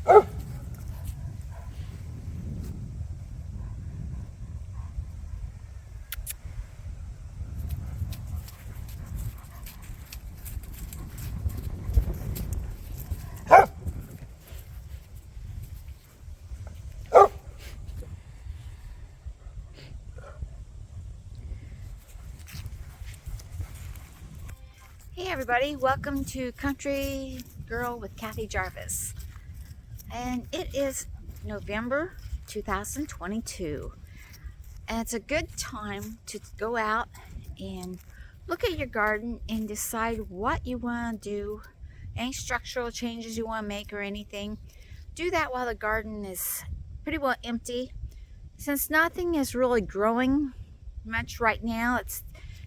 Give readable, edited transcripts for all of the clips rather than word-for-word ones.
Hey everybody, welcome to Country Girl with Kathy Jarvis. And it is November 2022. And it's a good time to go out and look at your garden and decide what you want to do, any structural changes you want to make or anything. Do that while the garden is pretty well empty. Since nothing is really growing much right now, it's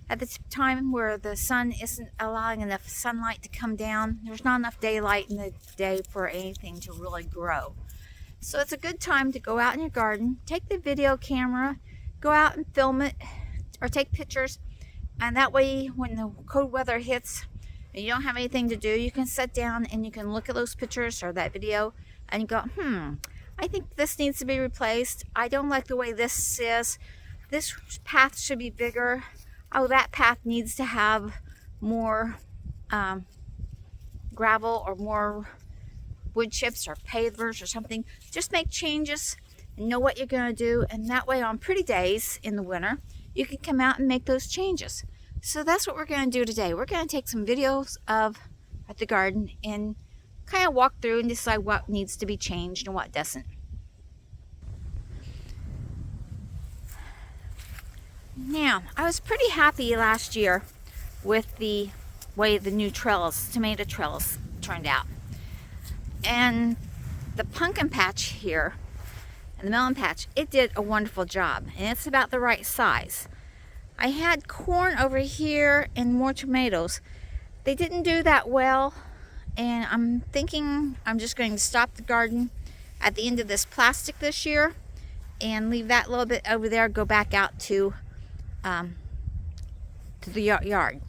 at the time where the sun isn't allowing enough sunlight to come down. There's not enough daylight in the day for anything to really grow. So it's a good time to go out in your garden, take the video camera, go out and film it or take pictures, and that way when the cold weather hits and you don't have anything to do, you can sit down and you can look at those pictures or that video and you go, I think this needs to be replaced. I don't like the way this is. This path should be bigger. Oh, that path needs to have more gravel or more wood chips or pavers or something. Just make changes and know what you're going to do, and that way on pretty days in the winter you can come out and make those changes. So that's what we're going to do today. We're going to take some videos of the garden and kind of walk through and decide what needs to be changed and what doesn't. Now, I was pretty happy last year with the way the new tomato trellis turned out. And the pumpkin patch here and the melon patch, it did a wonderful job, and it's about the right size. I had corn over here and more tomatoes. They didn't do that well, and I'm thinking I'm just going to stop the garden at the end of this plastic this year and leave that little bit over there, go back out to the yard.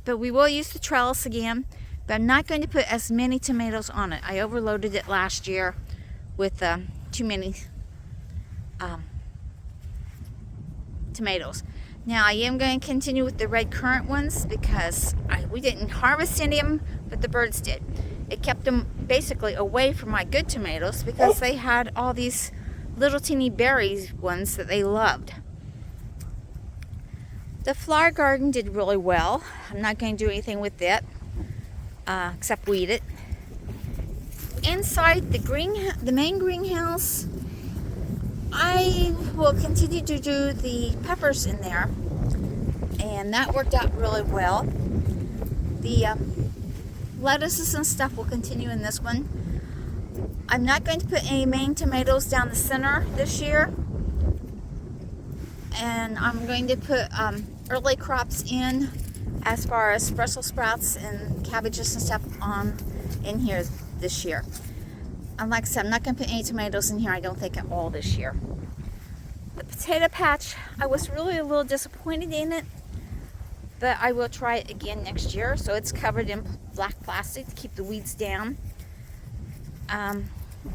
But we will use the trellis again, but I'm not going to put as many tomatoes on it. I overloaded it last year with too many tomatoes. Now I am going to continue with the red currant ones because we didn't harvest any of them, but the birds did. It kept them basically away from my good tomatoes because they had all these little teeny berries ones that they loved. The flower garden did really well. I'm not going to do anything with it except weed it. Inside the main greenhouse, I will continue to do the peppers in there, and that worked out really well. The lettuces and stuff will continue in this one. I'm not going to put any main tomatoes down the center this year, and I'm going to put early crops in as far as Brussels sprouts and cabbages and stuff in here this year. And like I said, I'm not going to put any tomatoes in here, I don't think, at all this year. The potato patch, I was really a little disappointed in it, but I will try it again next year. So it's covered in black plastic to keep the weeds down.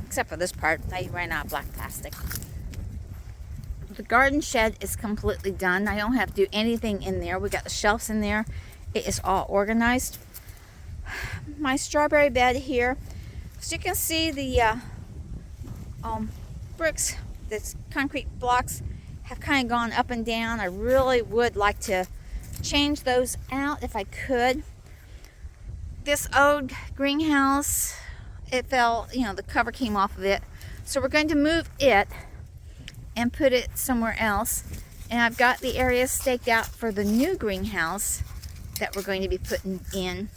Except for this part, I ran out of black plastic. The garden shed is completely done. I don't have to do anything in there. We got the shelves in there. It is all organized. My strawberry bed here. As you can see, the bricks, the concrete blocks, have kind of gone up and down. I really would like to change those out if I could. This old greenhouse, it fell, the cover came off of it. So we're going to move it and put it somewhere else. And I've got the area staked out for the new greenhouse that we're going to be putting in.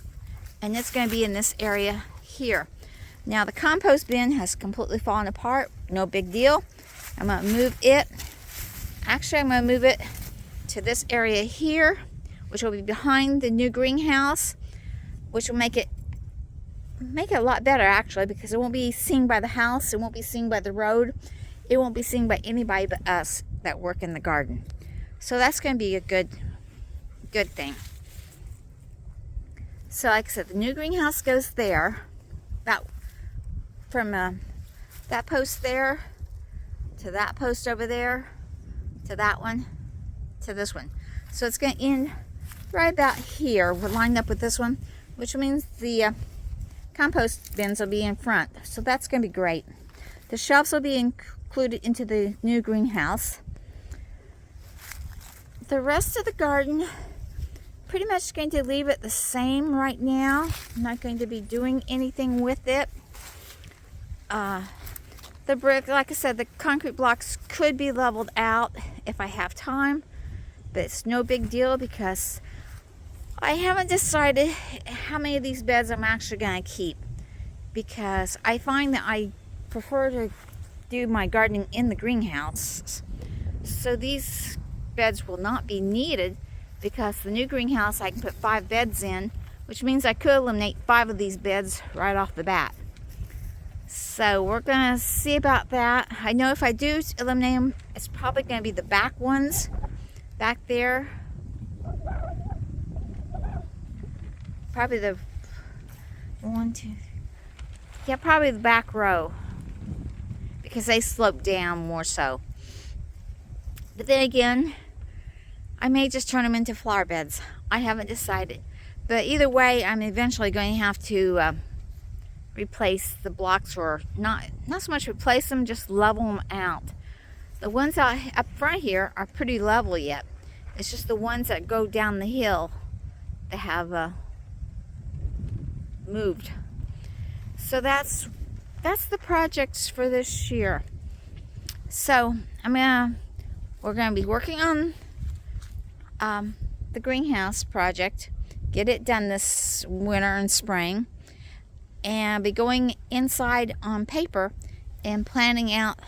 And it's going to be in this area here. Now the compost bin has completely fallen apart. No big deal. I'm going to move it. Actually, I'm going to move it to this area here, which will be behind the new greenhouse, which will make it a lot better, actually, because it won't be seen by the house. It won't be seen by the road. It won't be seen by anybody but us that work in the garden. So that's going to be a good thing. So like I said, the new greenhouse goes there. About from that post there to that post over there to that one to this one. So it's going to end right about here. We're lined up with this one, which means the compost bins will be in front. So that's going to be great. The shelves will be included into the new greenhouse. The rest of the garden, pretty much going to leave it the same right now. I'm not going to be doing anything with it. The brick, like I said, the concrete blocks could be leveled out if I have time, but it's no big deal because I haven't decided how many of these beds I'm actually going to keep, because I find that I prefer to do my gardening in the greenhouse. So these beds will not be needed, because the new greenhouse I can put 5 beds in, which means I could eliminate 5 of these beds right off the bat. So we're gonna see about that. I know if I do eliminate them, it's probably gonna be the back ones back there. Probably the 1, 2, yeah, probably the back row, because they slope down more so. But then again, I may just turn them into flower beds. I haven't decided. But either way, I'm eventually going to have to replace the blocks, or not so much replace them, just level them out. The ones out up front here are pretty level yet. It's just the ones that go down the hill that have moved. So that's the projects for this year. So we're gonna be working on the greenhouse project, get it done this winter and spring, and be going inside on paper and planning out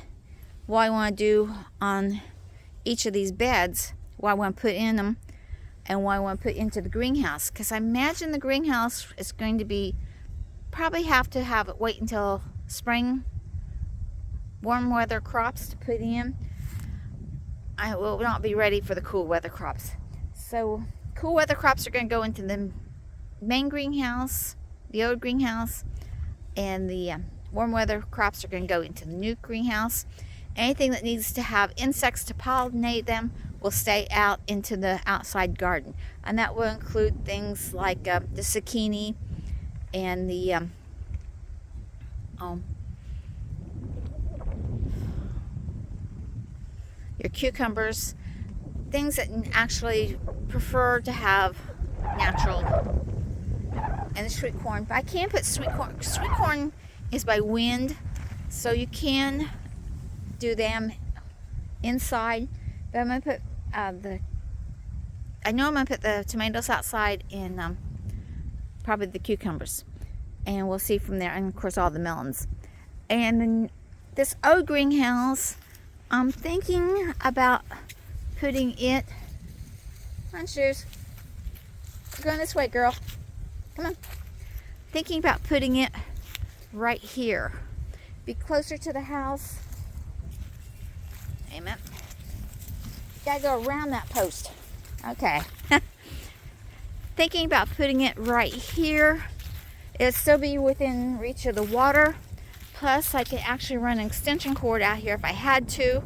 what I want to do on each of these beds, what I want to put in them, and what I want to put into the greenhouse. Because I imagine the greenhouse is going to be, probably have to have it wait until spring, warm weather crops to put in. I will not be ready for the cool weather crops. So cool weather crops are going to go into the main greenhouse, the old greenhouse, and the warm weather crops are going to go into the new greenhouse. Anything that needs to have insects to pollinate them will stay out into the outside garden, and that will include things like the zucchini and the your cucumbers, things that actually prefer to have natural, and the sweet corn. But I can't put sweet corn. Sweet corn is by wind, so you can do them inside. But I'm gonna put I know I'm gonna put the tomatoes outside, and probably the cucumbers, and we'll see from there. And of course all the melons. And then this old greenhouse, I'm thinking about putting it on shoes. We're going this way, girl. Come on. Thinking about putting it right here. Be closer to the house. Amen. Gotta go around that post. Okay. Thinking about putting it right here. It'll still be within reach of the water. Plus, I can actually run an extension cord out here if I had to.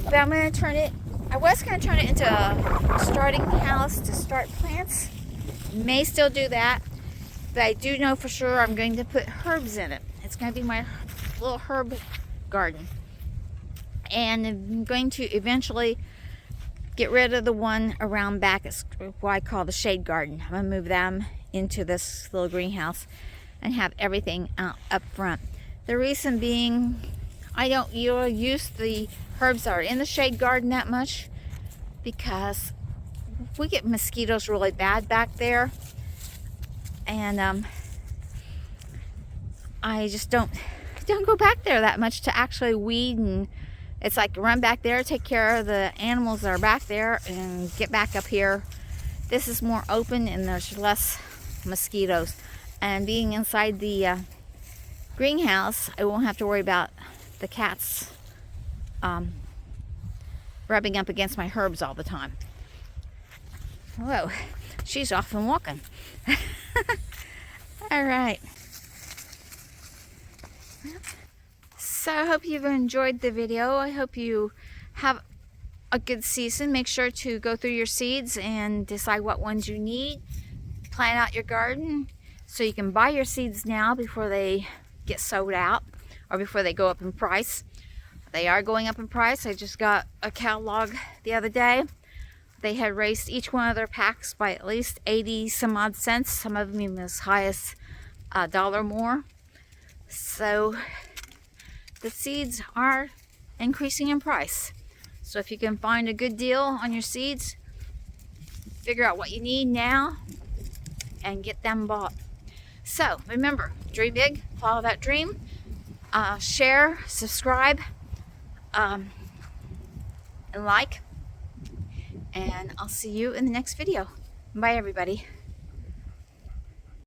But I'm going to turn it, I was going to turn it into a starting house to start plants. May still do that. But I do know for sure I'm going to put herbs in it. It's going to be my little herb garden. And I'm going to eventually get rid of the one around back. It's what I call the shade garden. I'm going to move them into this little greenhouse and have everything out up front. The reason being, I don't use the herbs that are in the shade garden that much, because we get mosquitoes really bad back there, and I just don't go back there that much to actually weed, and it's like run back there, take care of the animals that are back there, and get back up here. This is more open and there's less mosquitoes, and being inside the greenhouse, I won't have to worry about the cats rubbing up against my herbs all the time. Whoa, she's off and walking. All right. So I hope you've enjoyed the video. I hope you have a good season. Make sure to go through your seeds and decide what ones you need. Plan out your garden so you can buy your seeds now before they get sold out or before they go up in price. They are going up in price. I just got a catalog the other day. They had raised each one of their packs by at least 80 some odd cents. Some of them even as high as $1 more. So the seeds are increasing in price. So if you can find a good deal on your seeds, figure out what you need now and get them bought. So remember, dream big, follow that dream, share, subscribe, and like, and I'll see you in the next video. Bye everybody.